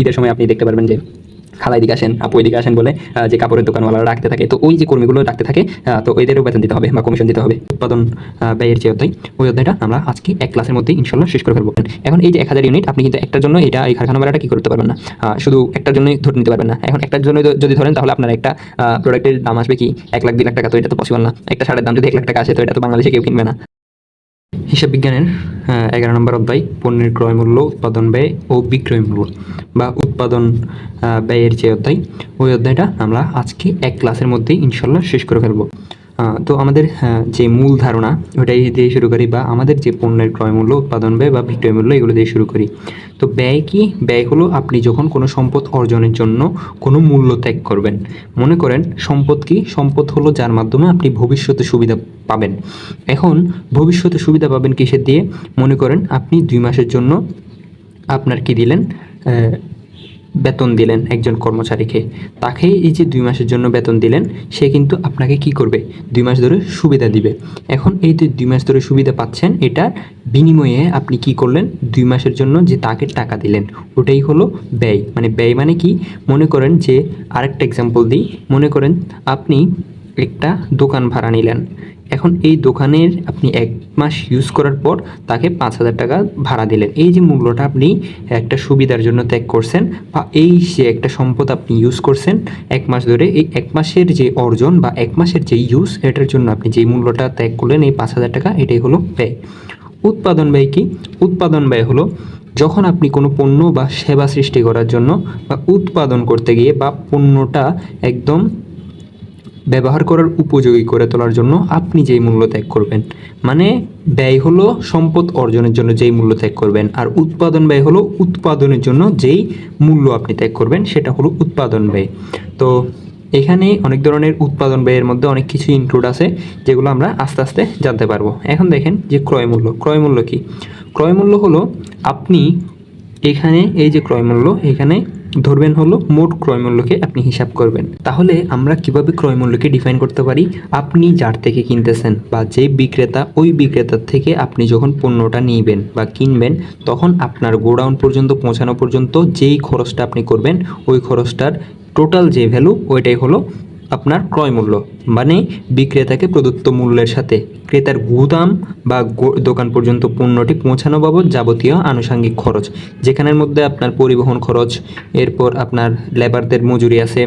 ঈদের সময় আপনি দেখতে পারবেন যে খালা এদিকে আসেন, আপু এদিকে আসেন বলে যে কাপড়ের দোকানওয়ালারা রাখতে থাকে, তো ওই যে কর্মীগুলো রাখতে থাকে, তো এদেরও বেতন দিতে হবে বা কমিশন দিতে হবে। উৎপাদন ব্যয়ের যে অধ্যায়, ওই অধ্যায়টা আমরা আজকে এক ক্লাসের মধ্যে ইনশাল্লাহ শেষ করে ফেলবো। এখন এই যে 1000 ইউনিট, আপনি কিন্তু একটার জন্য এটা এই কারখানা ভাড়াটা কি করতে পারবেন না, শুধু একটার জন্যই ধরে নিতে পারবেন না। এখন একটার জন্য যদি ধরেন, তাহলে আপনার একটা প্রোডাক্টের দাম আসবে কি 1 লাখ 2 লাখ টাকা, তো এটা তো পসিবল না। একটা শাড়ির দাম যদি 1 লাখ টাকা আসে, তো এটা তো বাংলাদেশে কেউ কিনবে না। হিসাব বিজ্ঞানের 11 নম্বর অধ্যায়, পণ্যের ক্রয় মূল্য, উৎপাদন ব্যয় ও বিক্রয় মূল্য বা উৎপাদন ব্যয়ের যে অধ্যায়, ওই অধ্যায়টা আমরা আজকে এক ক্লাসের মধ্যেই ইনশাল্লাহ শেষ করে ফেলবো। তো আমাদের যে মূল ধারণা ওটাই দিয়ে শুরু করি, বা আমাদের যে পণ্যের ক্রয় মূল্য, উৎপাদন ব্যয় বা বিক্রয় মূল্য, এগুলো দিয়ে শুরু করি। তো ব্যয় কি? ব্যয় হলো আপনি যখন কোনো সম্পদ অর্জনের জন্য কোনো মূল্য ত্যাগ করবেন। মনে করেন সম্পদ কি? সম্পদ হলো যার মাধ্যমে আপনি ভবিষ্যতে সুবিধা পাবেন। এখন ভবিষ্যতে সুবিধা পাবেন কিসের দিয়ে? মনে করেন আপনি 2 মাসের জন্য আপনার কি দিলেন, বেতন দিলেন একজন কর্মচারীকে। তাকে এই যে 2 মাসের জন্য বেতন দিলেন, সে কিন্তু আপনাকে কি করবে? 2 মাস ধরে সুবিধা দিবে। এখন এই যে 2 মাস ধরে সুবিধা পাচ্ছেন, এটার বিনিময়ে আপনি কি করলেন? 2 মাসের জন্য যে তাকে টাকা দিলেন, ওটাই হলো ব্যয়। মানে ব্যয় মানে কি? মনে করেন যে, আরেকটা এক্সাম্পল দিই, মনে করেন আপনি একটা দোকান ভাড়া নিলেন। এখন এই দোকানের আপনি 1 মাস ইউজ করার পর তাকে 5,000 টাকা ভাড়া দিলেন। এই যে মূল্যটা আপনি একটা সুবিধার জন্য ত্যাগ করছেন, বা এই যে একটা সম্পদ আপনি ইউজ করছেন 1 মাস ধরে, এই 1 মাসের যে অর্জন বা 1 মাসের যে ইউজ, এটার জন্য আপনি যেই মূল্যটা ত্যাগ করলেন, এই 5,000 টাকা, এটাই হলো ব্যয়। উৎপাদন ব্যয় কি? উৎপাদন ব্যয় হলো যখন আপনি কোনো পণ্য বা সেবা সৃষ্টি করার জন্য বা উৎপাদন করতে গিয়ে, বা পণ্যটা একদম ব্যবহার করার উপযোগী করে তোলার জন্য আপনি যেই মূল্য ত্যাগ করবেন। মানে ব্যয় হলো সম্পদ অর্জনের জন্য যেই মূল্য ত্যাগ করবেন, আর উৎপাদন ব্যয় হলো উৎপাদনের জন্য যেই মূল্য আপনি ত্যাগ করবেন, সেটা হলো উৎপাদন ব্যয়। তো এখানে অনেক ধরনের উৎপাদন ব্যয়ের মধ্যে অনেক কিছু ইনক্লুড আছে, যেগুলো আমরা আস্তে আস্তে জানতে পারবো। এখন দেখেন যে ক্রয় মূল্য। ক্রয় মূল্য কি? ক্রয় মূল্য হলো আপনি এখানে এই যে ক্রয় মূল্য, এখানে ধরবেন হলো মোট ক্রয় মূল্যকে আপনি হিসাব করবেন। তাহলে আমরা কিভাবে ক্রয় মূল্যকে ডিফাইন করতে পারি? আপনি যার থেকে কিনতেছেন বা যে বিক্রেতা, ওই বিক্রেতার থেকে আপনি যখন পণ্যটা নিবেন বা কিনবেন, তখন আপনার গোডাউন পর্যন্ত পৌঁছানো পর্যন্ত যেই খরচটা আপনি করবেন, ওই খরচটার টোটাল যে ভ্যালু, ওইটাই হলো আপনার ক্রয় মূল্য। মানে বিক্রেতাকে প্রদত্ত মূল্যের সাথে ক্রেতার গুদাম বা দোকান পর্যন্ত পণ্যটি পৌঁছানো বাবদ যাবতীয় আনুষঙ্গিক খরচ, যেখানের মধ্যে আপনার পরিবহন খরচ, এরপর আপনার লেবারদের মজুরি আছে,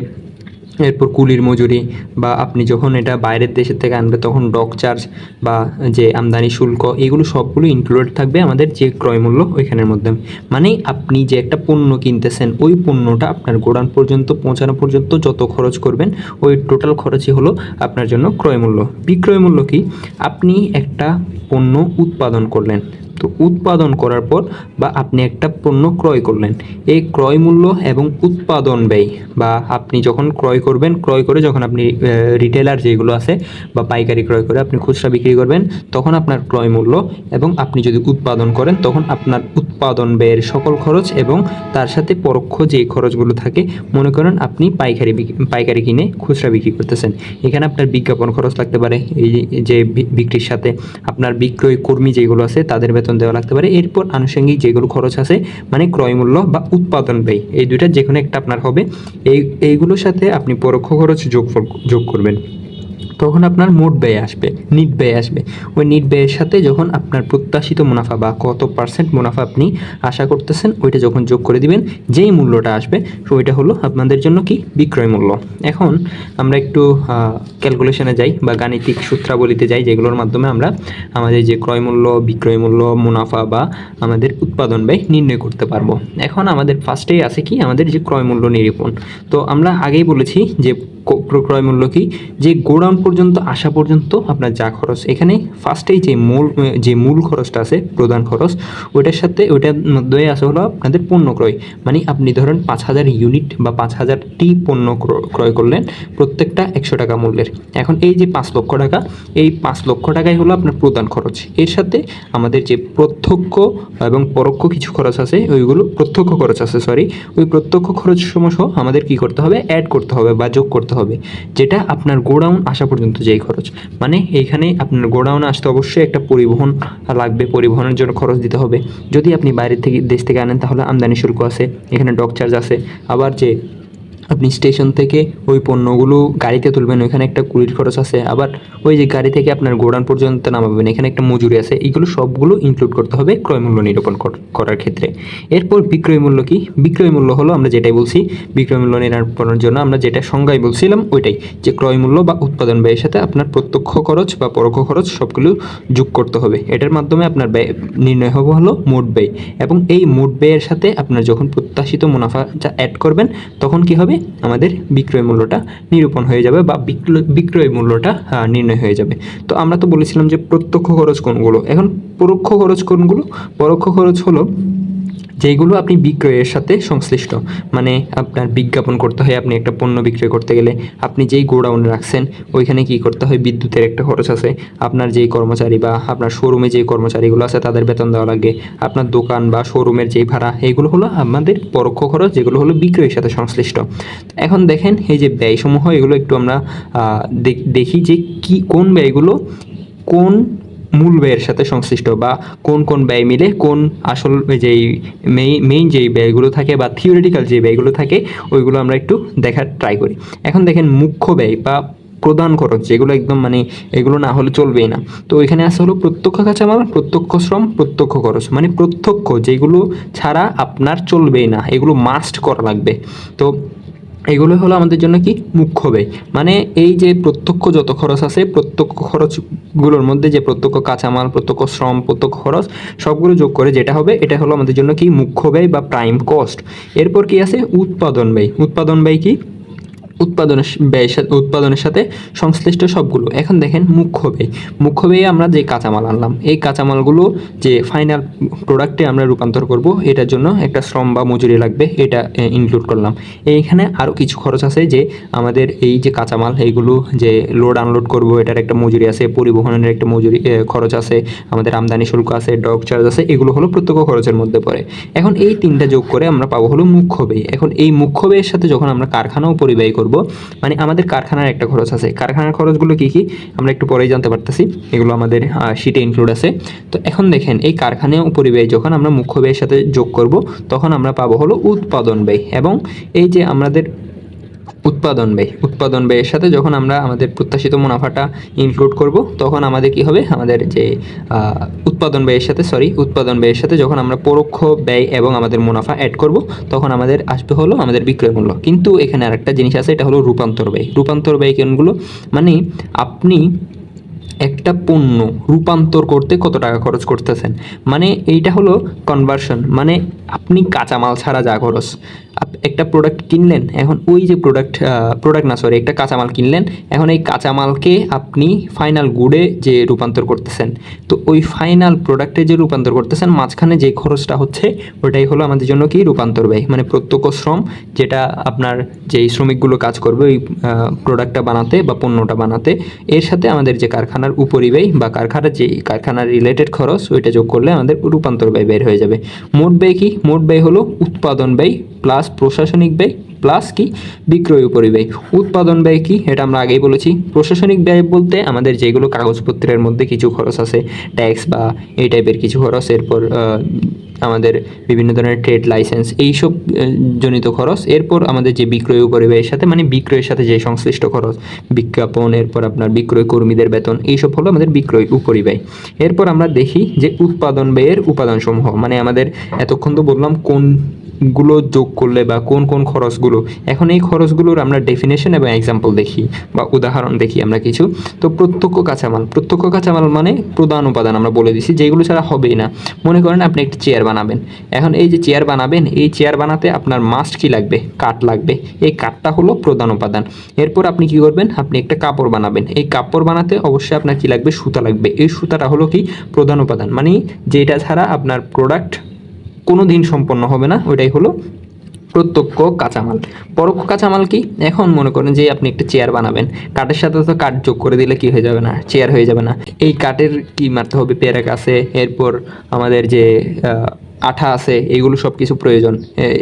এরপর কুলির মজুরি, বা আপনি যখন এটা বাইরের দেশের থেকে আনবে তখন ডক চার্জ বা যে আমদানি শুল্ক, এগুলো সবগুলো ইনক্লুডেড থাকবে আমাদের যে ক্রয় মূল্য ওইখানের মধ্যে। মানে আপনি যে একটা পণ্য কিনতেছেন, ওই পণ্যটা আপনার গোডাউন পর্যন্ত পৌঁছানো পর্যন্ত যত খরচ করবেন, ওই টোটাল খরচই হলো আপনার জন্য ক্রয় মূল্য। বিক্রয় মূল্য কি? আপনি একটা পণ্য উৎপাদন করলেন, তো উৎপাদন করার পর বা আপনি একটা পণ্য ক্রয় করলেন, এই ক্রয় মূল্য এবং উৎপাদন ব্যয়, বা আপনি যখন ক্রয় করবেন, ক্রয় করে যখন আপনি রিটেলার যেগুলো আছে বা পাইকারি ক্রয় করে আপনি খুচরা বিক্রি করবেন, তখন আপনার ক্রয় মূল্য, এবং আপনি যদি উৎপাদন করেন তখন আপনার উৎপাদন ব্যয়ের সকল খরচ, এবং তার সাথে পরোক্ষ যে খরচগুলো থাকে, মনে করেন আপনি পাইকারি কিনে খুচরা বিক্রি করতেছেন, এখানে আপনার বিজ্ঞাপন খরচ লাগতে পারে, এই যে বিক্রির সাথে আপনার বিক্রয় কর্মী যেগুলো আছে তাদের বেতন দেওয়া লাগতে পারে। এরপর আনুষঙ্গিক যেগুলো খরচ আছে, মানে ক্রয় মূল্য বা উৎপাদন ব্যয়, এই দুইটা যে কোনো একটা আপনার হবে। এইগুলোর সাথে আপনি পরোক্ষ খরচ যোগ করবেন, তখন আপনার মোট ব্যয় আসবে, নিট ব্যয় আসবে। ওই নিট ব্যয়ের সাথে যখন আপনার প্রত্যাশিত মুনাফা বা কত পার্সেন্ট মুনাফা আপনি আশা করতেছেন, ওইটা যখন যোগ করে দিবেন, যেই মূল্যটা আসবে, ওইটা হলো আপনাদের জন্য কি? বিক্রয় মূল্য। এখন আমরা একটু ক্যালকুলেশনে যাই বা গাণিতিক সূত্রাবলিতে যাই, যেগুলোর মাধ্যমে আমরা আমাদের যে ক্রয় মূল্য, বিক্রয় মূল্য, মুনাফা বা আমাদের উৎপাদন ব্যয় নির্ণয় করতে পারবো। এখন আমাদের ফার্স্টেই আছে কি? আমাদের যে ক্রয় মূল্য নিরূপণ। তো আমরা আগেই বলেছি যে ক্রয় মূল্য কি? যে গোডাউন পর্যন্ত আসা পর্যন্ত আপনার যা খরচ, এখানে ফার্স্টেই যে মূল খরচটা আছে, প্রধান খরচ, ওইটার সাথে ওইটার মধ্যে আসে হলো আপনাদের পণ্য ক্রয়। মানে আপনি ধরেন 5,000 ইউনিট বা 5,000টি পণ্য ক্রয় করলেন, প্রত্যেকটা 100 টাকা মূল্যের। এখন এই যে 5 লক্ষ টাকা, এই 5 লক্ষ টাকাই হলো আপনার প্রধান খরচ। এর সাথে আমাদের যে প্রত্যক্ষ এবং পরোক্ষ কিছু খরচ আছে, ওইগুলো প্রত্যক্ষ খরচ আছে, ওই প্রত্যক্ষ খরচ সমূহ আমাদের কি করতে হবে? অ্যাড করতে হবে বা যোগ করতে হবে, যেটা আপনার গোডাউন আসা পর্যন্ত পর্যন্ত যেই খরচ, মানে এইখানে আপনার গোডাউনে আসতে অবশ্যই একটা পরিবহন লাগবে, পরিবহনের জন্য খরচ দিতে হবে। যদি আপনি বাইরের থেকে দেশ থেকে আনেন তাহলে আমদানি শুল্ক আছে, এখানে ডক চার্জ আছে। আবার যে আপনি স্টেশন থেকে ওই পণ্যগুলো গাড়িতে তুলবেন, ওইখানে একটা কুলির খরচ আছে। আবার ওই যে গাড়ি থেকে আপনার গোডাউন পর্যন্ত নামাবেন, এখানে একটা মজুরি আছে। এইগুলো সবগুলো ইনক্লুড করতে হবে ক্রয় মূল্য নিরূপণ করার ক্ষেত্রে। এরপর বিক্রয় মূল্য কি? বিক্রয় মূল্য হলো আমরা যেটাই বলছি, বিক্রয় মূল্য নিরূপণের জন্য আমরা যেটা সংজ্ঞায় বলছিলাম ওইটাই, যে ক্রয় মূল্য বা উৎপাদন ব্যয়ের সাথে আপনার প্রত্যক্ষ খরচ বা পরোক্ষ খরচ সবগুলো যোগ করতে হবে। এটার মাধ্যমে আপনার ব্যয় নির্ণয় হবে হলো মোট ব্যয়, এবং এই মোট ব্যয়ের সাথে আপনার যখন প্রত্যাশিত মুনাফা যা অ্যাড করবেন তখন কি হবে, আমাদের বিক্রয় মূল্যটা নিরূপণ হয়ে যাবে বা বিক্রয় মূল্যটা নির্ণয় হয়ে যাবে। তো আমরা তো বলেছিলাম যে প্রত্যক্ষ খরচ কোনগুলো, এখন পরোক্ষ খরচ কোনগুলো? পরোক্ষ খরচ হলো যেইগুলো আপনি বিক্রয়ের সাথে সংশ্লিষ্ট, মানে আপনার বিজ্ঞাপন করতে হয়। আপনি একটা পণ্য বিক্রয় করতে গেলে আপনি যেই গোডাউনে রাখছেন ওইখানে কি করতে হয়, বিদ্যুতের একটা খরচ আছে, আপনার যেই কর্মচারী বা আপনার শোরুমে যেই কর্মচারীগুলো আছে তাদের বেতন দেওয়া লাগে, আপনার দোকান বা শোরুমের যেই ভাড়া, এইগুলো হলো আমাদের পরোক্ষ খরচ, যেগুলো হলো বিক্রয়ের সাথে সংশ্লিষ্ট। এখন দেখেন এই যে ব্যয়সমূহ, এগুলো একটু আমরা দেখি যে কোন ব্যয়গুলো কোন মূল ব্যয়ের সাথে সংশ্লিষ্ট, বা কোন কোন ব্যয় মিলে কোন আসল যেই মেইন যেই ব্যয়গুলো থাকে বা থিওরিটিক্যাল যে ব্যয়গুলো থাকে ওইগুলো আমরা একটু দেখার ট্রাই করি। এখন দেখেন মুখ্য ব্যয় বা প্রধান খরচ, যেগুলো একদম মানে এগুলো না হলে চলবেই না। তো এখানে আছে হলো প্রত্যক্ষ কাঁচামাল, প্রত্যক্ষ শ্রম, প্রত্যক্ষ খরচ। মানে প্রত্যক্ষ যেগুলো ছাড়া আপনার চলবেই না, এগুলো মাস্ট করা লাগবে। তো এগুলো হলো আমাদের জন্য কি মুখ্য ব্যয়। মানে এই যে প্রত্যক্ষ যত খরচ আছে, প্রত্যক্ষ খরচগুলোর মধ্যে যে প্রত্যক্ষ কাঁচামাল, প্রত্যক্ষ শ্রম, প্রত্যক্ষ খরচ সবগুলো যোগ করে যেটা হবে, এটা হলো আমাদের জন্য কি মুখ্য ব্যয় বা প্রাইম কস্ট। এরপর কি আছে উৎপাদন ব্যয়। উৎপাদন ব্যয় কি? উৎপাদনের সাথে সংশ্লিষ্ট সবগুলো। এখন দেখেন মুখ্য ব্যয়। মুখ্য ব্যয়ে আমরা যে কাঁচামাল আনলাম, এই কাঁচামালগুলো যে ফাইনাল প্রোডাক্টে আমরা রূপান্তর করব, এটার জন্য একটা শ্রম বা মজুরি লাগবে, এটা ইনক্লুড করলাম। এইখানে আরও কিছু খরচ আছে, যে আমাদের এই যে কাঁচামাল এইগুলো যে লোড আনলোড করব, এটার একটা মজুরি আছে, পরিবহনের একটা মজুরি খরচ আছে, আমাদের আমদানি শুল্ক আছে, ডক চার্জ আছে, এগুলো হলো প্রত্যক্ষ খরচের মধ্যে পড়ে। এখন এই তিনটা যোগ করে আমরা পাবো হলো মুখ্য ব্যয়। এখন এই মুখ্য ব্যয়ের সাথে যখন আমরা কারখানাও পরিব্যয় করব, মানে আমাদের কারখানার একটা খরচ আছে, কারখানার খরচগুলো কি কি আমরা একটু পরেই জানতে পারতেছি, এগুলো আমাদের শীটে ইনক্লুড আছে। তো এখন দেখেন এই কারখানায় পরিব্যয় যখন আমরা মুখ্য ব্যয়ের সাথে যোগ করব তখন আমরা পাবো হলো উৎপাদন ব্যয়। এবং এই যে আমাদের উৎপাদন ব্যয়ের সাথে যখন আমরা আমাদের প্রত্যাশিত মুনাফাটা ইনক্লুড করব তখন আমাদের কি হবে, আমাদের যে উৎপাদন ব্যয়ের সাথে যখন আমরা পরোক্ষ ব্যয় এবং আমাদের মুনাফা অ্যাড করব তখন আমাদের আসবে হলো আমাদের বিক্রয় মূল্য। কিন্তু এখানে আরেকটা জিনিস আছে, এটা হলো রূপান্তর ব্যয়। রূপান্তর ব্যয় কোনগুলো? মানে আপনি একটা পণ্য রূপান্তর করতে কত টাকা খরচ করতেছেন, মানে এইটা হলো কনভার্সন। মানে আপনি কাঁচামাল ছাড়া যা খরচ, একটা প্রোডাক্ট কিনলেন, এখন ওই যে একটা কাঁচামাল কিনলেন, এখন এই কাঁচামালকে আপনি ফাইনাল গুডে যে রূপান্তর করতেছেন, তো ওই ফাইনাল প্রোডাক্টে যে রূপান্তর করতেছেন মাঝখানে যে খরচটা হচ্ছে ওটাই হলো আমাদের জন্য কি রূপান্তর ব্যয়। মানে প্রত্যক্ষ শ্রম, যেটা আপনার যেই শ্রমিকগুলো কাজ করবে ওই প্রোডাক্টটা বানাতে বা পণ্যটা বানাতে, এর সাথে আমাদের যে কারখানার উপরিব্যয় বা কারখানার রিলেটেড খরচ, ওইটা যোগ করলে আমাদের রূপান্তর ব্যয় বের হয়ে যাবে। মোট ব্যয় কি? মোট ব্যয় হলো উৎপাদন ব্যয় প্লাস প্রশাসনিক ব্যয় প্লাস কি বিক্রয় উপরিব্যয়। উৎপাদন ব্যয় কি? এটা আমরা আগেই বলেছি। প্রশাসনিক ব্যয় বলতে আমাদের যেগুলো কাগজপত্রের মধ্যে কিছু খরচ আছে, ট্যাক্স বা এই টাইপের কিছু খরচ, এরপর আমাদের বিভিন্ন ধরনের ট্রেড লাইসেন্স, এইসব জনিত খরচ। এরপর আমাদের যে বিক্রয় উপরিব্যয়ের সাথে, মানে বিক্রয়ের সাথে যে সংশ্লিষ্ট খরচ, বিজ্ঞাপন, এরপর আপনার বিক্রয় কর্মীদের বেতন, এইসব হলো আমাদের বিক্রয় উপরিব্যয়। এরপর আমরা দেখি যে উৎপাদন ব্যয়ের উপাদানসমূহ, মানে আমাদের এতক্ষণ তো বললাম কোনগুলো যোগ করলে বা কোন কোন খরচগুলো। এখন এই খরচগুলোর আমরা ডেফিনেশন এবং এক্সাম্পল দেখি বা উদাহরণ দেখি আমরা কিছু। তো প্রত্যক্ষ কাঁচামাল মানে প্রধান উপাদান আমরা বলে দিছি, যেগুলো ছাড়া হবেই না। মনে করেন আপনি একটা চেয়ার বানাবেন, এখন এই যে চেয়ার বানাবেন, এই চেয়ার বানাতে আপনার মাস্ট কি লাগবে? কাঠ লাগবে। এই কাঠটা হলো প্রধান উপাদান। এরপর আপনি কি করবেন? আপনি একটা কাপড় বানাবেন, এই কাপড় বানাতে অবশ্যই আপনার কি লাগবে? সুতা লাগবে। এই সুতাটা হলো কি প্রধান উপাদান, মানে যেটা ছাড়া আপনার প্রোডাক্ট কোনো দিন সম্পন্ন হবে না, ওইটাই হলো প্রত্যক্ষ কাঁচামাল। পরোক্ষ কাঁচামাল কি? এখন মনে করেন যে আপনি একটা চেয়ার বানাবেন, কাঠের সাথে তো কাঠ যোগ করে দিলে কি হয়ে যাবে না? চেয়ার হয়ে যাবে না। এই কাঠের কি মারতে হবে? পেরেক আছে, এরপর আমাদের যে আঠা আছে, এইগুলো সব কিছু প্রয়োজন।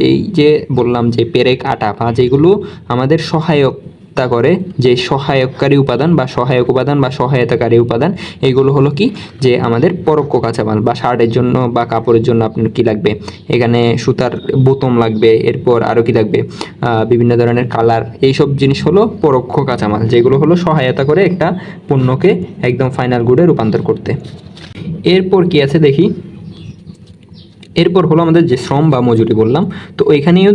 এই যে বললাম যে পেরেক, আঠা বা যেগুলো আমাদের সহায়ক সহায়তা করে যে সহায়ককারী উপাদান বা সহায়ক উপাদান বা সহায়তাকারী উপাদান, এগুলো হলো কি যে আমাদের পরোক্ষ কাঁচামাল। বা শার্টের জন্য বা কাপড়ের জন্য আপনার কি লাগবে, এখানে সুতার বোতাম লাগবে, এরপর আরও কি লাগবে, বিভিন্ন ধরনের কালার, এইসব জিনিস হলো পরোক্ষ কাঁচামাল, যেগুলো হলো সহায়তা করে একটা পণ্যকে একদম ফাইনাল গুডে রূপান্তর করতে। এরপর কি আছে দেখি। এরপর হলো আমাদের যে শ্রম বা মজুরি বললাম, তো এখানেও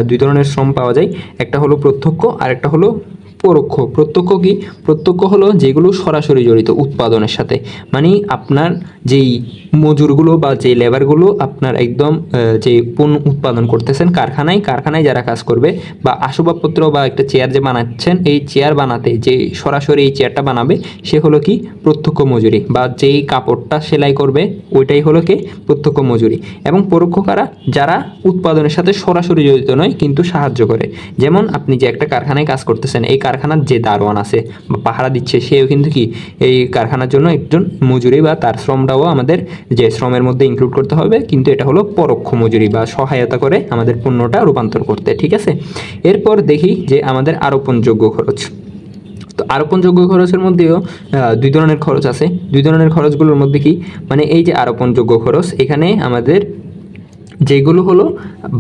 দুই ধরনের শ্রম পাওয়া যায়। একটা হলো প্রত্যক্ষ আর একটা হলো পরোক্ষ। প্রত্যক্ষ কি? প্রত্যক্ষ হলো যেগুলো সরাসরি জড়িত উৎপাদনের সাথে, মানে আপনার যেই মজুরগুলো বা যে লেবারগুলো আপনার একদম যে পণ্য উৎপাদন করতেছেন কারখানায় যারা কাজ করবে, বা আসবাবপত্র বা একটা চেয়ার যে বানাচ্ছেন, এই চেয়ার বানাতে যে সরাসরি এই চেয়ারটা বানাবে সে হলো কি প্রত্যক্ষ মজুরি, বা যেই কাপড়টা সেলাই করবে ওইটাই হলো কি প্রত্যক্ষ মজুরি। এবং পরোক্ষ কারা? যারা উৎপাদনের সাথে সরাসরি জড়িত নয় কিন্তু সাহায্য করে। যেমন আপনি যে একটা কারখানায় কাজ করতেছেন, এই কারখানার যে দারোয়ান আছে বা পাহারা দিচ্ছে, সেও কিন্তু কি এই কারখানার জন্য একজন মজুরি, বা তার শ্রমটাও আমাদের যে শ্রমের মধ্যে ইনক্লুড করতে হবে, কিন্তু এটা হলো পরোক্ষ মজুরি বা সহায়তা করে আমাদের পণ্যটা রূপান্তর করতে। ঠিক আছে, এরপর দেখি যে আমাদের আরোপণযোগ্য খরচ। তো আরোপণযোগ্য খরচের মধ্যেও দুই ধরনের খরচ আছে। দুই ধরনের খরচগুলোর মধ্যে কি, মানে এই যে আরোপণযোগ্য খরচ, এখানে আমাদের যেগুলো হলো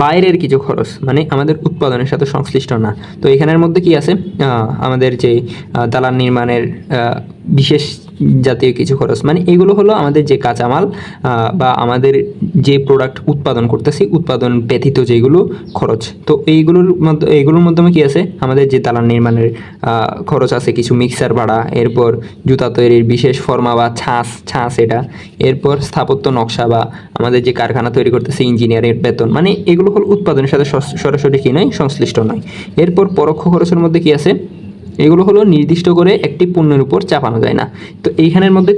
বাইরের কিছু খরচ, মানে আমাদের উৎপাদনের সাথে সংশ্লিষ্ট না। তো এখানের মধ্যে কি আছে, আমাদের যে দালান নির্মাণের বিশেষ জাতীয় কিছু খরচ, মানে এগুলো হলো আমাদের যে কাঁচামাল বা আমাদের যে প্রোডাক্ট উৎপাদন করতেছি উৎপাদন ব্যতীত যেগুলো খরচ। তো এইগুলোর মাধ্যমে কি আছে, আমাদের যে দালান নির্মাণের খরচ আছে, কিছু মিক্সার ভাড়া, এরপর জুতা তৈরির বিশেষ ফর্মা বা ছাঁচ এটা, এরপর স্থাপত্য নকশা বা আমাদের যে কারখানা তৈরি করতেছে ইঞ্জিনিয়ারের বেতন, মানে এগুলো হলো উৎপাদনের সাথে সরাসরি কি নয়, সংশ্লিষ্ট নয়। এরপর পরোক্ষ খরচের মধ্যে কি আছে, এগুলো হলো নির্দিষ্ট করে একটি পণ্যের উপর চাপানো যায় না। তো এইখানের মধ্যে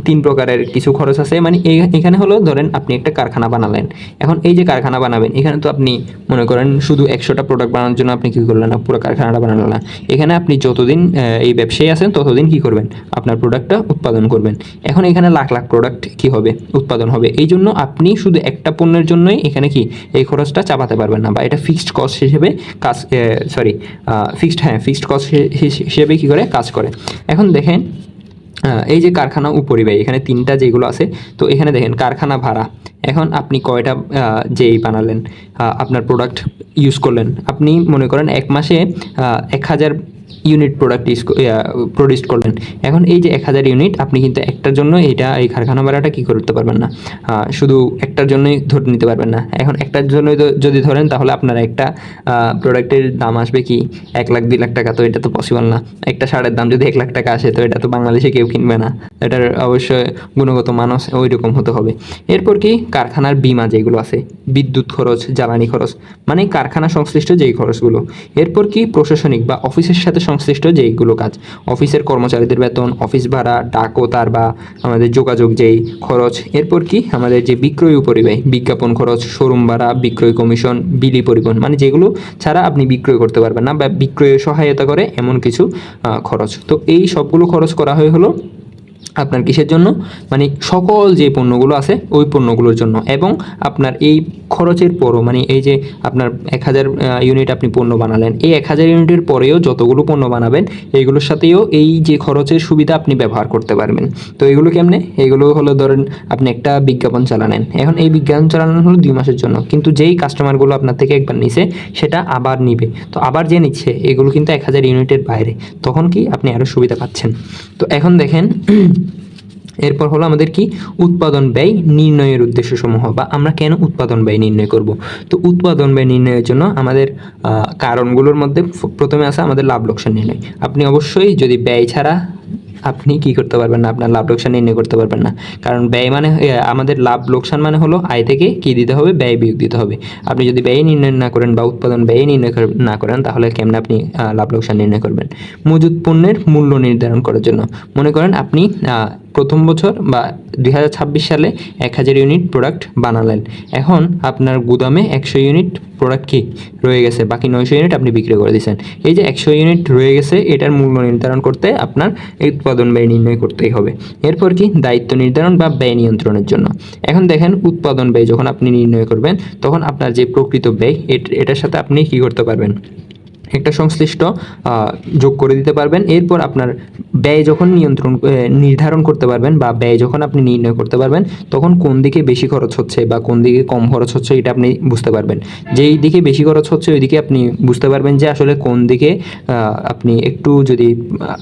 তিন প্রকারের কিছু খরচ আছে। মানে এখানে হলো ধরেন আপনি একটা কারখানা বানালেন, এখন এই যে কারখানা বানাবেন, এখানে তো আপনি মনে করেন শুধু 100টা প্রোডাক্ট বানানোর জন্য আপনি কী করলেন না, পুরো কারখানাটা বানালেন না। এখানে আপনি যতদিন এই ব্যবসায়ী আছেন ততদিন কী করবেন, আপনার প্রোডাক্টটা উৎপাদন করবেন। এখন এখানে লাখ লাখ প্রোডাক্ট কী হবে, উৎপাদন হবে। এই জন্য আপনি শুধু একটা পণ্যের জন্যই এখানে কি এই খরচটা চাপাতে পারবেন না, বা এটা ফিক্সড কস্ট হিসেবে ফিক্সড কস্ট হিসেবে কী করে কাজ করে। এখন দেখেন এই যে কারখানা উপরিব্যয়, এখানে তিনটা যেগুলো আছে, তো এখানে দেখেন কারখানা ভাড়া। এখন আপনি কয়টা যেই বানালেন, আপনার প্রোডাক্ট ইউজ করলেন, আপনি মনে করেন এক মাসে 1000 ইউনিট প্রডিউস করলেন। এখন এই যে 1000 ইউনিট, আপনি কিন্তু একটার জন্য এই কারখানা ভাড়াটা কী করতে পারবেন না, শুধু একটার জন্যই ধরে নিতে পারবেন না। এখন একটার জন্যই যদি ধরেন, তাহলে আপনার একটা প্রোডাক্টের দাম আসবে কি 1 লাখ 2 লাখ টাকা, তো এটা তো পসিবল না। একটা শার্টের দাম যদি 1 লাখ টাকা আসে, তো এটা তো বাংলাদেশে কেউ কিনবে না, এটার অবশ্যই গুণগত মান ওই রকম হতে হবে। এরপর কি কারখানার বীমা যেগুলো আছে, বিদ্যুৎ খরচ, জ্বালানি খরচ, মানে কারখানা সংশ্লিষ্ট যেই খরচগুলো। এরপর কি প্রশাসনিক বা অফিসের সাথে সংশ্লিষ্ট যেইগুলো কাজ, অফিসের কর্মচারীদের বেতন, অফিস ভাড়া, ডাক ও তার বা আমাদের যোগাযোগ যেই খরচ। এরপর কি আমাদের যে বিক্রয় উপরিব্যয়, বিজ্ঞাপন খরচ, শোরুম ভাড়া, বিক্রয় কমিশন, বিলি পরিবহন, মানে যেগুলো ছাড়া আপনি বিক্রয় করতে পারবেন না বা বিক্রয়ে সহায়তা করে এমন কিছু খরচ। তো এই সবগুলো খরচ করা হলো আপনার কিসের জন্য, মানে সকল যে পণ্যগুলো আছে ওই পণ্যগুলোর জন্য। এবং আপনার এই খরচের পরও, মানে এই যে আপনার 1000 ইউনিট আপনি পণ্য বানালেন, এই 1000 ইউনিটের পরেও যতগুলো পণ্য বানাবেন এইগুলোর সাথেও এই যে খরচের সুবিধা আপনি ব্যবহার করতে পারবেন। তো এগুলো কেমনে, এগুলো হলো ধরেন আপনি একটা বিজ্ঞাপন চালালেন, এখন এই বিজ্ঞাপন চালানো হলো 2 মাসের জন্য, কিন্তু যেই কাস্টমারগুলো আপনার থেকে একবার নিছে সেটা আবার নিবে, তো আবার যে নিচ্ছে এগুলো কিন্তু 1000 ইউনিটের বাইরে, তখন কি আপনি আরও সুবিধা পাচ্ছেন। তো এখন দেখেন এরপর হলো আমাদের কি উৎপাদন ব্যয় নির্ণয়ের উদ্দেশ্যসমূহ, বা আমরা কেন উৎপাদন ব্যয় নির্ণয় করব। তো উৎপাদন ব্যয় নির্ণয়ের জন্য আমাদের কারণগুলোর মধ্যে প্রথমে আছে আমাদের লাভ লোকসান নির্ণয়। আপনি অবশ্যই যদি ব্যয় ছাড়া আপনি কি করতে পারবেন না, আপনার লাভ লোকসান নির্ণয় করতে পারবেন না। কারণ ব্যয় মানে আমাদের লাভ লোকসান মানে হলো আয় থেকে কি দিতে হবে, ব্যয় বিয়োগ দিতে হবে। আপনি যদি ব্যয় নির্ণয় না করেন বা উৎপাদন ব্যয় নির্ণয় না করেন, তাহলে কেমনে আপনি লাভ লোকসান নির্ণয় করবেন। মজুত পণ্যের মূল্য নির্ধারণ করার জন্য, মনে করেন আপনি প্রথম বছর বা 2026 সালে 1000 ইউনিট প্রোডাক্ট বানালেন, এখন আপনার গুদামে 100 ইউনিট প্রোডাক্ট কি রয়ে গেছে, বাকি 900 ইউনিট আপনি বিক্রি করে দিয়েছেন। এই যে 100 ইউনিট রয়ে গেছে, এটার মূল্য নির্ধারণ করতে আপনার উৎপাদন ব্যয় নির্ণয় করতেই হবে। এরপর কি দায়িত্ব নির্ধারণ বা ব্যয় নিয়ন্ত্রণের জন্য। এখন দেখেন উৎপাদন ব্যয় যখন আপনি নির্ণয় করবেন, তখন আপনার যে প্রকৃত ব্যয় এটার সাথে আপনি কি করতে পারবেন, একটা সংশ্লিষ্ট যোগ করে দিতে পারবেন। এরপর আপনার ব্যয় যখন নির্ধারণ করতে পারবেন বা ব্যয় যখন আপনি নির্ণয় করতে পারবেন, তখন কোন দিকে বেশি খরচ হচ্ছে বা কোন দিকে কম খরচ হচ্ছে এটা আপনি বুঝতে পারবেন। যেই দিকে বেশি খরচ হচ্ছে ওই দিকে আপনি বুঝতে পারবেন যে আসলে কোন দিকে আপনি একটু যদি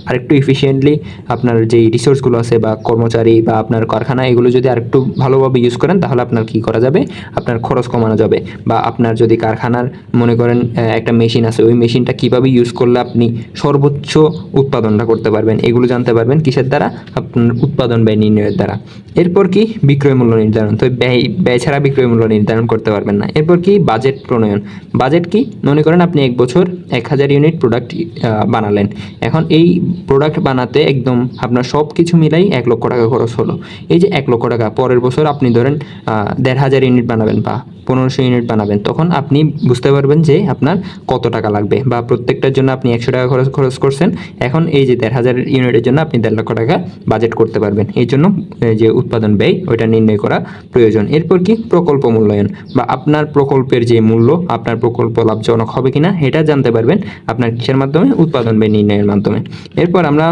আরেকটু এফিশিয়েন্টলি আপনার যেই রিসোর্সগুলো আছে বা কর্মচারী বা আপনার কারখানা এগুলো যদি আরেকটু ভালোভাবে ইউজ করেন, তাহলে আপনার কি করা যাবে, আপনার খরচ কমানো যাবে। বা আপনার যদি কারখানার মনে করেন একটা মেশিন আছে, ওই মেশিনটা কীভাবে ইউজ করলে আপনি সর্বোচ্চ উৎপাদনটা করতে পারবেন, এগুলো জানতে পারবেন কিসের দ্বারা, আপনার উৎপাদন ব্যয় নির্ণয়ের দ্বারা। এরপর কি বিক্রয় মূল্য নির্ধারণ, তো ব্যয় ছাড়া বিক্রয় মূল্য নির্ধারণ করতে পারবেন না। এরপর কি বাজেট প্রণয়ন। বাজেট কি, মনে করেন আপনি এক বছর 1000 ইউনিট প্রোডাক্ট বানালেন। এখন এই প্রোডাক্ট বানাতে একদম আপনার সব কিছু মিলাই 1 লক্ষ টাকা খরচ হলো। এই যে 1 লক্ষ টাকা, পরের বছর আপনি ধরেন 1500 ইউনিট বানাবেন বা 1500 ইউনিট বানাবেন, তখন আপনি বুঝতে পারবেন যে আপনার কত টাকা লাগবে। বা প্রত্যেকটার জন্য আপনি 100 টাকা খরচ করছেন, এখন এই যে 1500 ইউনিটের জন্য আপনি 1.5 লক্ষ টাকা বাজেট করতে পারবেন। এই জন্য যে উৎপাদন ব্যয় ওইটা নির্ণয় করা প্রয়োজন। এরপর কি প্রকল্প মূল্যায়ন, বা আপনার প্রকল্পের যে মূল্য, আপনার প্রকল্প লাভজনক হবে কিনা এটা জানতে পারবেন আপনার কিসের মাধ্যমে, উৎপাদন ব্যয় নির্ণয়ের মাধ্যমে। এরপর আমরা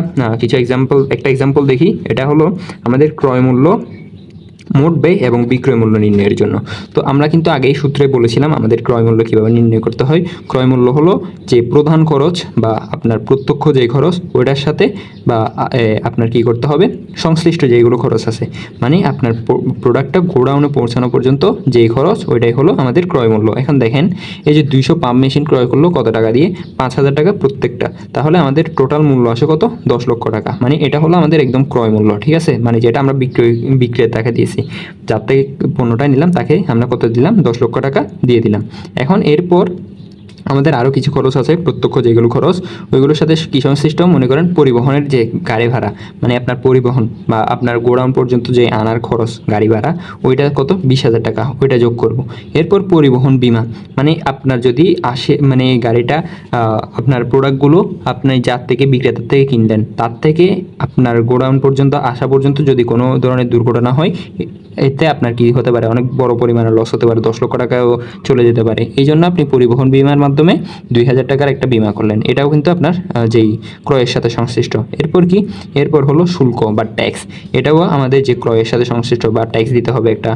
একটা এক্সাম্পল দেখি। এটা হলো আমাদের ক্রয় মূল্য, মোট ব্যয় এবং বিক্রয় মূল্য নির্ণয়ের জন্য। তো আমরা কিন্তু আগেই সূত্রে বলেছিলাম আমাদের ক্রয় মূল্য কীভাবে নির্ণয় করতে হয়। ক্রয় মূল্য হলো যে প্রধান খরচ বা আপনার প্রত্যক্ষ যেই খরচ ওইটার সাথে বা আপনার কি করতে হবে, সংশ্লিষ্ট যেইগুলো খরচ আছে, মানে আপনার প্রোডাক্টটা গোডাউনে পৌঁছানো পর্যন্ত যেই খরচ ওইটাই হলো আমাদের ক্রয় মূল্য। এখন দেখেন এই যে 200 পাম্প মেশিন ক্রয় করলো কত টাকা দিয়ে, 5000 টাকা প্রত্যেকটা, তাহলে আমাদের টোটাল মূল্য আসে কত, 10 লক্ষ টাকা। মানে এটা হলো আমাদের একদম ক্রয় মূল্য, ঠিক আছে, মানে যেটা আমরা বিক্রেতাকে দিয়েছি, যার থেকে পণ্যটা নিলাম তাকে আমরা কত দিলাম, 10 লক্ষ টাকা দিয়ে দিলাম। এখন এরপর আমাদের আরও কিছু খরচ আছে, প্রত্যক্ষ যেগুলো খরচ ওইগুলোর সাথে কি সংশ্লিষ্ট, মনে করেন পরিবহনের যে গাড়ি ভাড়া, মানে আপনার পরিবহন বা আপনার গোডাউন পর্যন্ত যে আনার খরচ গাড়ি ভাড়া, ওইটা কত, 20,000 টাকা, ওইটা যোগ করব। এরপর পরিবহন বিমা, মানে আপনার যদি আসে, মানে এই গাড়িটা আপনার প্রোডাক্টগুলো আপনি যার থেকে বিক্রেতার থেকে কিনলেন, তার থেকে আপনার গোডাউন পর্যন্ত আসা পর্যন্ত যদি কোনো ধরনের দুর্ঘটনা হয়, এতে আপনার কি হতে পারে, অনেক বড় পরিমাণে লস হতে পারে, 10 লক্ষ টাকাও চলে যেতে পারে। এই জন্য আপনি পরিবহন বিমার মাধ্যমে 2000 টাকার একটা বিমা করলেন, এটাও কিন্তু আপনার যেই ক্রয়ের সাথে সংশ্লিষ্ট। এরপর কি, এরপর হলো শুল্ক বা ট্যাক্স, এটাও আমাদের যে ক্রয়ের সাথে সংশ্লিষ্ট, বা ট্যাক্স দিতে হবে একটা,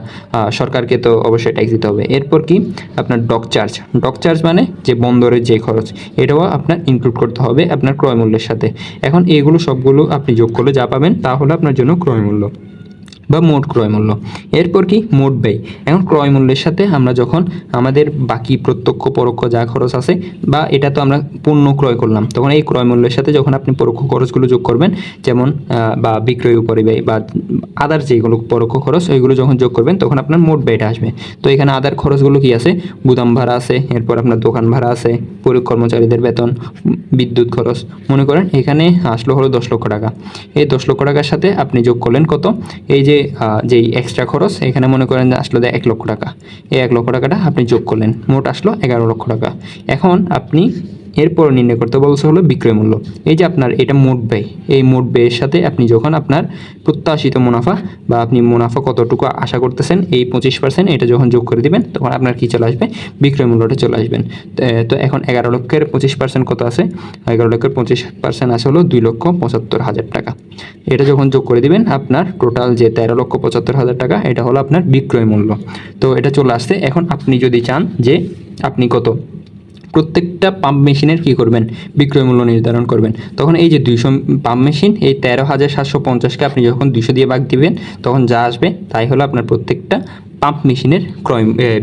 সরকারকে তো অবশ্যই ট্যাক্স দিতে হবে। এরপর কি আপনার ডক চার্জ মানে যে বন্দরের যে খরচ, এটাও আপনার ইনক্লুড করতে হবে আপনার ক্রয় মূল্যের সাথে। এখন এগুলো সবগুলো আপনি যোগ করলে যা পাবেন তা হলো আপনার জন্য ক্রয় মূল্য বা মোট ক্রয় মূল্য। এরপর কি মোট ব্যয়। এখন ক্রয় মূল্যের সাথে আমরা যখন আমাদের বাকি প্রত্যক্ষ পরোক্ষ যা খরচ আছে, বা এটা তো আমরা পণ্য ক্রয় করলাম, তখন এই ক্রয় মূল্যের সাথে যখন আপনি পরোক্ষ খরচগুলো যোগ করবেন, যেমন বা বিক্রয় উপরিব্যয় বা আদার যেগুলো পরোক্ষ খরচ, ওইগুলো যখন যোগ করবেন তখন আপনার মোট ব্যয়টা আসবে। তো এখানে আদার খরচগুলো কি আছে, গুদাম ভাড়া আছে, এরপর আপনার দোকান ভাড়া আছে, কর্মচারীদের বেতন, বিদ্যুৎ খরচ, মনে করেন এখানে আসলো হলো 10 লক্ষ টাকা। এই 10 লক্ষ টাকার সাথে আপনি যোগ করলেন কত, এই যে যেই এক্সট্রা খরচ, এখানে মনে করেন আসলো 1 লক্ষ টাকা, এই 1 লক্ষ টাকাটা আপনি যোগ করলেন, মোট আসলো 11 লক্ষ টাকা। এখন আপনি এরপর নির্ণয় করতে বলছে হলো বিক্রয় মূল্য। এই যে আপনার এটা মোট ব্যয়, এই মোট ব্যয়ের সাথে আপনি যখন আপনার প্রত্যাশিত মুনাফা বা আপনি মুনাফা কতটুকু আশা করতেছেন, এই 25% এটা যখন যোগ করে দিবেন, তখন আপনার কি চলে আসবে, বিক্রয় মূল্যটা চলে আসবেন। তো এখন 11 লক্ষের 25% কত আছে, 11 লক্ষের 25% আছে হলো 2,75,000 টাকা। এটা যখন যোগ করে দিবেন, আপনার টোটাল যে 13,75,000 টাকা, এটা হলো আপনার বিক্রয় মূল্য। তো এটা চলে আসছে। এখন আপনি যদি চান যে আপনি কত, প্রত্যেকটা পাম্প মেশিনের কী করবেন, বিক্রয় মূল্য নির্ধারণ করবেন, তখন এই যে 200 পাম্প মেশিন, এই 13,750কে আপনি যখন 200 দিয়ে ভাগ দিবেন, তখন যা আসবে তাই হলো আপনার প্রত্যেকটা পাম্প মেশিনের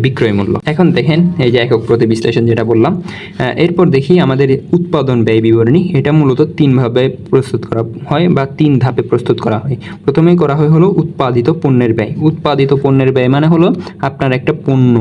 বিক্রয় মূল্য। এখন দেখেন এই যে একক প্রতি বিশ্লেষণ যেটা বললাম। এরপর দেখি আমাদের উৎপাদন ব্যয় বিবরণী। এটা মূলত 3 ভাবে প্রস্তুত করা হয় বা 3 ধাপে প্রস্তুত করা হয়। প্রথমেই করা হয় হলো উৎপাদিত পণ্যের ব্যয়। উৎপাদিত পণ্যের ব্যয় মানে হলো আপনার একটা পণ্য,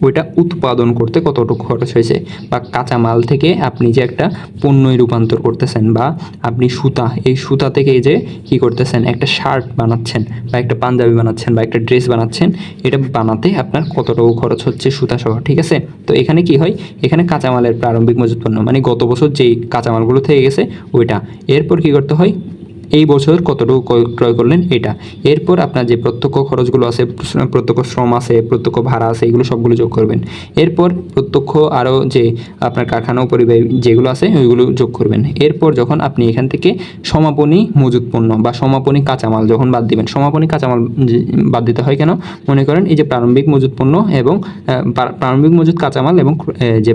ওইটা উৎপাদন করতে কতটুকু খরচ হয়েছে, বা কাঁচামাল থেকে আপনি যে একটা পণ্যে রূপান্তর করতেছেন, বা আপনি সুতা, এই সুতা থেকে যে কী করতেছেন, একটা শার্ট বানাচ্ছেন বা একটা পাঞ্জাবি বানাচ্ছেন বা একটা ড্রেস বানাচ্ছেন, এটা বানাতে আপনার কতটুকু খরচ হচ্ছে সুতা সহ, ঠিক আছে। তো এখানে কি হয়, এখানে কাঁচামালের প্রারম্ভিক মজুত পণ্য মানে গত বছর যেই কাঁচামালগুলো থেকে গেছে ওইটা। এরপর কি করতে হয়, এই বছর কতটুকু ক্রয় করলেন এটা। এরপর আপনার যে প্রত্যক্ষ খরচগুলো আছে, প্রত্যক্ষ শ্রম আছে, প্রত্যক্ষ ভাড়া আছে, এগুলো সবগুলো যোগ করবেন। এরপর প্রত্যক্ষ আরও যে আপনার কারখানা পরিব্যয় যেগুলো আছে ওইগুলো যোগ করবেন। এরপর যখন আপনি এখান থেকে সমাপনী মজুত পণ্য বা সমাপনী কাঁচামাল যখন বাদ দিবেন, সমাপনী কাঁচামাল বাদ দিতে হয় কেন, মনে করেন এই যে প্রারম্ভিক মজুত পণ্য এবং প্রারম্ভিক মজুত কাঁচামাল এবং যে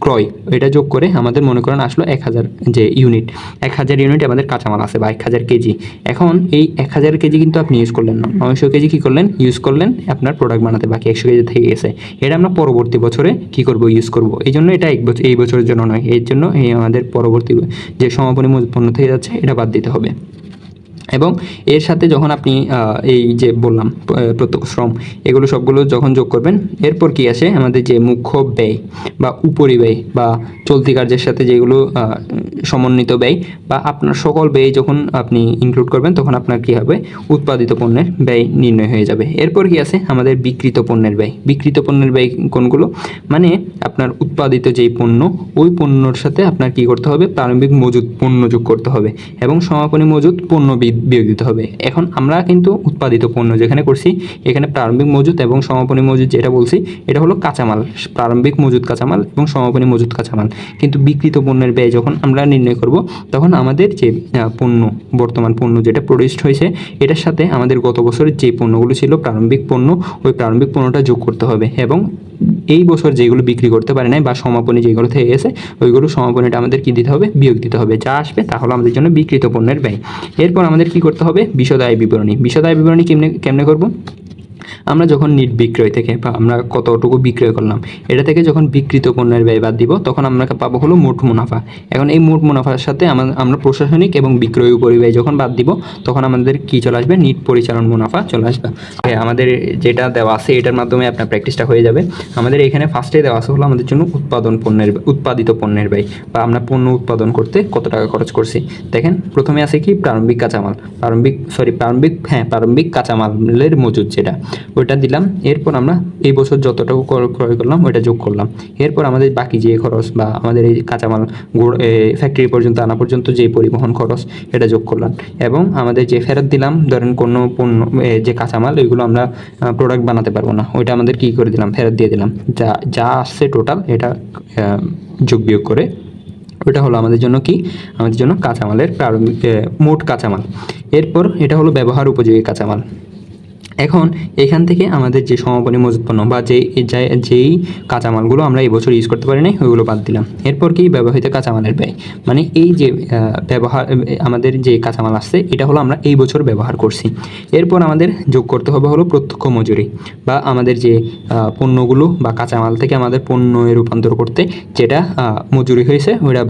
ক্রয়, এটা যোগ করে আমাদের মনে করেন আসলো 1000 যে ইউনিট, 1000 ইউনিট আমাদের কাঁচামাল আছে বা 1000 কেজি। এখন এই 1000 কেজি কিন্তু আপনি ইউজ করলেন না, 900 কেজি কী করলেন, ইউজ করলেন আপনার প্রোডাক্ট বানাতে, বাকি 100 কেজি থেকে গেছে। এটা আমরা পরবর্তী বছরে কী করব, ইউজ করব। এই জন্য এটা এই বছরের জন্য নয়, এর জন্য এই আমাদের পরবর্তী যে সমাপনী মজুত পণ্য থেকে যাচ্ছে এটা বাদ দিতে হবে। এবং এর সাথে যখন আপনি এই যে বললাম প্রত্যক্ষ শ্রম, এগুলো সবগুলো যখন যোগ করবেন, এরপর কি আসে আমাদের যে মুখ্য ব্যয় বা উপরিব্যয় বা চলতি কার্যের সাথে যেগুলো সমন্বিত ব্যয় বা আপনার সকল ব্যয় যখন আপনি ইনক্লুড করবেন, তখন আপনার কী হবে, উৎপাদিত পণ্যের ব্যয় নির্ণয় হয়ে যাবে। এরপর কি আছে আমাদের বিক্রিত পণ্যের ব্যয়। বিক্রিত পণ্যের ব্যয় কোনগুলো, মানে আপনার উৎপাদিত যেই পণ্য, ওই পণ্যর সাথে আপনার কি করতে হবে, প্রারম্ভিক মজুত পণ্য যোগ করতে হবে এবং সমাপনী মজুত পণ্য বিয়োগ দিতে হবে। এখন আমরা কিন্তু উৎপাদিত পণ্য যেখানে করছি, এখানে প্রারম্ভিক মজুত এবং সমাপনী মজুত যেটা বলছি এটা হলো কাঁচামাল, প্রারম্ভিক মজুত কাঁচামাল এবং সমাপনী মজুত কাঁচামাল। কিন্তু বিক্রিত পণ্যের ব্যয় যখন আমরা নির্ণয় করব, তখন আমাদের যে পণ্য, বর্তমান পণ্য যেটা প্রডিউসড হয়েছে, এটার সাথে আমাদের গত বছরের যে পণ্যগুলো ছিল প্রারম্ভিক পণ্য, ওই প্রারম্ভিক পণ্যটা যোগ করতে হবে এবং এই বছর যেগুলো বিক্রি করতে পারে নাই বা সমাপনী যেগুলো থেকে গেছে, ওইগুলো সমাপনীটা আমাদের কি দিতে হবে, বিয়োগ দিতে হবে। যা আসবে তা হলো আমাদের জন্য বিক্রিত পণ্যের ব্যয়। এরপর আমাদের কি করতে হবে, বিশদ আয় বিবরণী। বিশদ আয় বিবরণী কেমনে করব, আমরা যখন নিট বিক্রয় থেকে বা আমরা কতটুকু বিক্রয় করলাম, এটা থেকে যখন বিক্রিত পণ্যের ব্যয় বাদ দিব, তখন আমরা পাবো হলো মোট মুনাফা। এখন এই মোট মুনাফার সাথে আমরা প্রশাসনিক এবং বিক্রয় উপরিব্যয় যখন বাদ দিব, তখন আমাদের কি চলে আসবে, নিট পরিচালন মুনাফা চলে আসবে। আমাদের যেটা দেওয়া আছে এটার মাধ্যমে আপনার প্র্যাকটিসটা হয়ে যাবে। আমাদের এখানে ফার্স্টে দেওয়া আছে হলো আমাদের জন্য উৎপাদিত পণ্যের ব্যয় বা আমরা পণ্য উৎপাদন করতে কত টাকা খরচ করছি। দেখেন প্রথমে আছে কি প্রারম্ভিক কাঁচামাল, প্রারম্ভিক কাঁচামালের মজুদ যেটা, ওইটা দিলাম। এরপর আমরা এই বছর যতটুকু ক্রয় করলাম ওইটা যোগ করলাম। এরপর আমাদের বাকি যে খরচ বা আমাদের এই কাঁচামাল ফ্যাক্টরি পর্যন্ত আনা পর্যন্ত যে পরিবহন খরচ, এটা যোগ করলাম। এবং আমাদের যে ফেরত দিলাম, ধরেন কোনো পণ্য যে কাঁচামাল, ওইগুলো আমরা প্রোডাক্ট বানাতে পারবো না, ওইটা আমাদের কী করে দিলাম, ফেরত দিয়ে দিলাম। যা আসছে টোটাল এটা যোগ বিয়োগ করে ওটা হলো আমাদের জন্য কি, আমাদের জন্য কাঁচামালের প্রারম্ভিক মোট কাঁচামাল। এরপর এটা হলো ব্যবহার উপযোগী কাঁচামাল। এখন এখান থেকে আমাদের যে সমাপনী মজুত পণ্য বা যেই কাঁচামালগুলো আমরা এই বছর ইউজ করতে পারি নাই, ওইগুলো বাদ দিলাম। এরপর কি ব্যবহৃত কাঁচামালের ব্যয়, মানে এই যে আমাদের যে কাঁচামাল আসছে এটা হলো আমরা এই বছর ব্যবহার করছি। এরপর আমাদের যোগ করতে হবে হলো প্রত্যক্ষ মজুরি বা আমাদের যে পণ্যগুলো বা কাঁচামাল থেকে আমাদের পণ্যে রূপান্তর করতে যেটা মজুরি হয়েছে, ওটা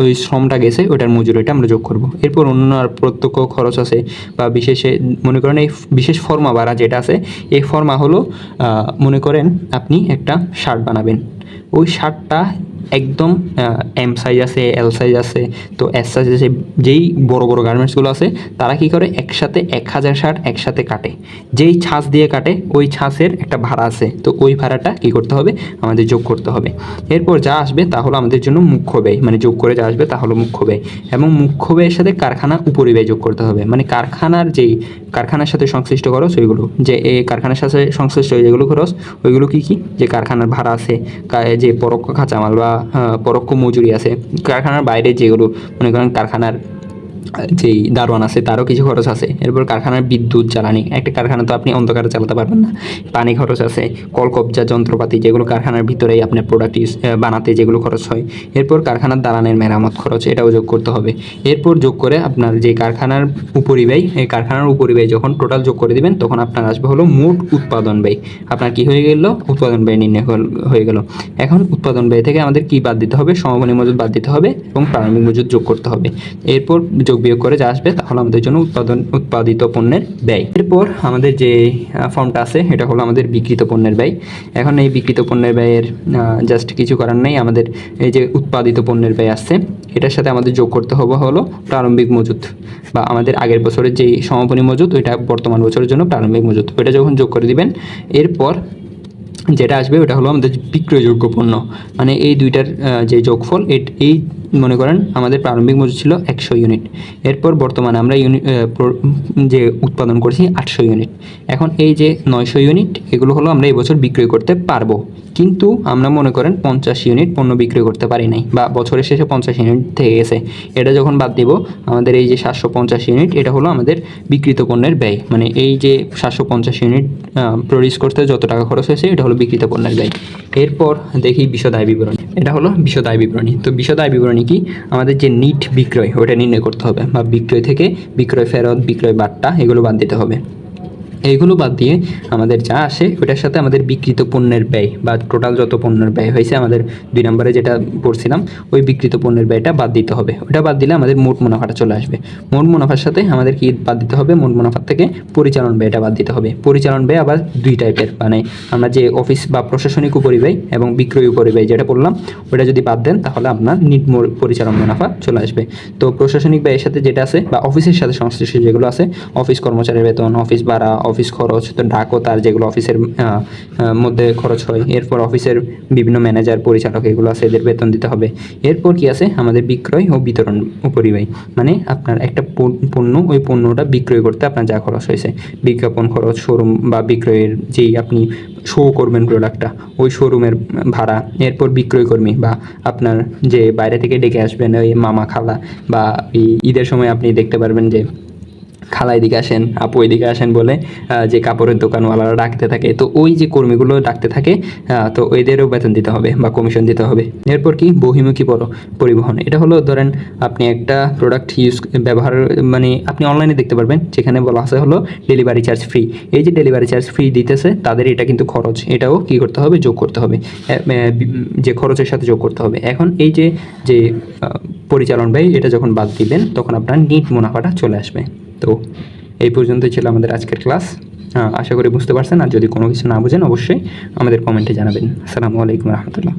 ওই শ্রমটা গেছে, ওটার মজুরিটা আমরা যোগ করব। এরপর অন্য আর প্রত্যক্ষ খরচ আছে বা বিশেষে মনে করেন এই বিশেষ ফর্মা যেটা আছে, এই ফর্মা হলো মনে করেন আপনি একটা শার্ট বানাবেন, ওই শার্টটা একদম এম সাইজ আছে, এল সাইজ আছে, তো এস সাইজ আছে। যেই বড় বড় গার্মেন্টসগুলো আছে তারা কি করে, একসাথে 1000 শার্ট একসাথে কাটে, যেই ছাঁচ দিয়ে কাটে ওই ছাঁচের একটা ভাড়া আছে, তো ওই ভাড়াটা কি করতে হবে, আমাদের যোগ করতে হবে। এরপর যা আসবে তা হলো আমাদের জন্য মুখ্য ব্যয়, মানে যোগ করে যা আসবে তা হলো মুখ্য ব্যয়। এবং মুখ্য ব্যয়ের সাথে কারখানা উপরিব্যয় যোগ করতে হবে, মানে কারখানার সাথে সংশ্লিষ্ট খরচ, ওইগুলো যে এই কারখানার সাথে সংশ্লিষ্ট যেগুলো খরচ, ওইগুলো কি যে কারখানার ভাড়া আছে, যে পরোক্ষ কাঁচামাল বা পরোক্ষ মজুরি আছে, কারখানার বাইরে যেগুলো মনে করেন কারখানার যেই দারোয়ান আছে তারও কিছু খরচ আছে। এরপর কারখানার বিদ্যুৎ জ্বালানি, একটা কারখানা তো আপনি অন্ধকারে চালাতে পারবেন না, পানি খরচ আছে, কলকবজা যন্ত্রপাতি যেগুলো কারখানার ভিতরেই আপনার প্রোডাক্ট বানাতে যেগুলো খরচ হয়। এরপর কারখানার দালানের মেরামত খরচ, এটাও যোগ করতে হবে। এরপর যোগ করে আপনার যে কারখানার উপরিব্যয়, এই কারখানার উপরিব্যয় যখন টোটাল যোগ করে দিবেন, তখন আপনার আসবে হলো মোট উৎপাদন ব্যয়। আপনার কি হয়ে গেল, উৎপাদন ব্যয় নির্ণয় হয়ে গেল। এখন উৎপাদন ব্যয় থেকে আমাদের কি বাদ দিতে হবে, সমাপনী মজুদ বাদ দিতে হবে এবং প্রারম্ভিক মজুদ যোগ করতে হবে। এরপর যোগ বিয়োগ করে যা আসবে তা হলো আমাদের জন্য উৎপাদিত পণ্যের ব্যয়। এরপর আমাদের যে ফর্মটা আছে এটা হলো আমাদের বিক্রিত পণ্যের ব্যয়। এখন এই বিক্রিত পণ্যের ব্যয়ের জাস্ট কিছু করার নেই, আমাদের এই যে উৎপাদিত পণ্যের ব্যয় আসছে এটার সাথে আমাদের যোগ করতে হবে হলো প্রারম্ভিক মজুদ বা আমাদের আগের বছরের যেই সমাপনী মজুদ, ওইটা বর্তমান বছরের জন্য প্রারম্ভিক মজুদ, ওইটা যখন যোগ করে দিবেন, এরপর যেটা আসবে ওটা হলো আমাদের বিক্রয়যোগ্য পণ্য, মানে এই দুইটার যে যোগফল, এই মনে করেন আমাদের প্রারম্ভিক মজুদ ছিল 100 ইউনিট, এরপর বর্তমানে আমরা যে উৎপাদন করছি 800 ইউনিট। এখন এই যে 900 ইউনিট এগুলো হলো আমরা এই বছর বিক্রয় করতে পারবো, কিন্তু আমরা মনে করেন 50 ইউনিট পণ্য বিক্রয় করতে পারি নাই, বা বছরের শেষে 50 ইউনিট থেকে গেছে। এটা যখন বাদ দিব, আমাদের এই যে 750 ইউনিট এটা হলো আমাদের বিক্রিত পণ্যের ব্যয়, মানে এই যে 750 ইউনিট প্রডিউস করতে যত টাকা খরচ হয়েছে এটা হলো বিক্রিত পণ্যের ব্যয়। এরপর দেখি বিশদ আয় বিবরণী, এটা হলো বিশদ আয় বিবরণী। তো বিশদ আয় বিবরণী কি, আমাদের যে নিট বিক্রয় ওটা নির্ণয় করতে হবে, বা বিক্রয় থেকে বিক্রয় ফেরত, বিক্রয় বাট্টা এগুলো বাদ দিতে হবে। এইগুলো বাদ দিয়ে আমাদের যা আসে ওটার সাথে আমাদের বিক্রিত পণ্যের ব্যয় বা টোটাল যত পণ্যের ব্যয় হয়েছে আমাদের 2 নম্বরে যেটা পড়ছিলাম ওই বিক্রিত পণ্যের ব্যয়টা বাদ দিতে হবে। ওটা বাদ দিলে আমাদের মোট মুনাফাটা চলে আসবে। মোট মুনাফার সাথে আমাদের কি বাদ দিতে হবে, মোট মুনাফার থেকে পরিচালন ব্যয়টা বাদ দিতে হবে। পরিচালন ব্যয় আবার 2 টাইপের, মানে আমরা যে অফিস বা প্রশাসনিক উপরিব্যয় এবং বিক্রয় উপরিব্যয় যেটা বললাম ওটা যদি বাদ দেন তাহলে আপনার নিট পরিচালন মুনাফা চলে আসবে। তো প্রশাসনিক ব্যয়ের সাথে যেটা আছে বা অফিসের সাথে সংশ্লিষ্ট যেগুলো আছে, অফিস কর্মচারীর বেতন, অফিস ভাড়া, অফিস খরচ, তো ডাক ও তার যেগুলো অফিসের মধ্যে খরচ হয়, এরপর অফিসের বিভিন্ন ম্যানেজার পরিচালক এগুলো আছে এদের বেতন দিতে হবে। এরপর কি আছে আমাদের বিক্রয় ও বিতরণ উপরিব্যয়, মানে আপনার একটা পণ্য, ওই পণ্যটা বিক্রয় করতে আপনার যা খরচ হয়েছে, বিজ্ঞাপন খরচ, শোরুম বা বিক্রয়ের যেই আপনি শো করবেন প্রোডাক্টটা ওই শোরুমের ভাড়া, এরপর বিক্রয় কর্মী বা আপনার যে বাইরে থেকে ডেকে আসবেন ওই মামা খালা, বা এই ঈদের সময় আপনি দেখতে পারবেন যে খালা এদিকে আসেন, আপু এদিকে আসেন বলে যে কাপড়ের দোকানওয়ালারা ডাকতে থাকে, তো ওই যে কর্মীগুলো ডাকতে থাকে তো এদেরও বেতন দিতে হবে বা কমিশন দিতে হবে। এরপর কি বহির্মুখী পরিবহন, এটা হলো ধরেন আপনি একটা প্রোডাক্ট ব্যবহার, মানে আপনি অনলাইনে দেখতে পারবেন যেখানে বলা আছে হলো ডেলিভারি চার্জ ফ্রি। এই যে ডেলিভারি চার্জ ফ্রি দিতেছে তাদের এটা কিন্তু খরচ, এটাও কি করতে হবে, যোগ করতে হবে, যে খরচের সাথে যোগ করতে হবে। এখন এই যে যে পরিচালন ব্যয় এটা যখন বাদ দিবেন তখন আপনার নিট মুনাফাটা চলে আসবে। তো এই পর্যন্তই ছিল আমাদের আজকের ক্লাস। আশা করি বুঝতে পারছেন, আর যদি কোনো কিছু না বুঝেন অবশ্যই আমাদের কমেন্টে জানাবেন। আসসালামু আলাইকুম রহমতুল্লাহ।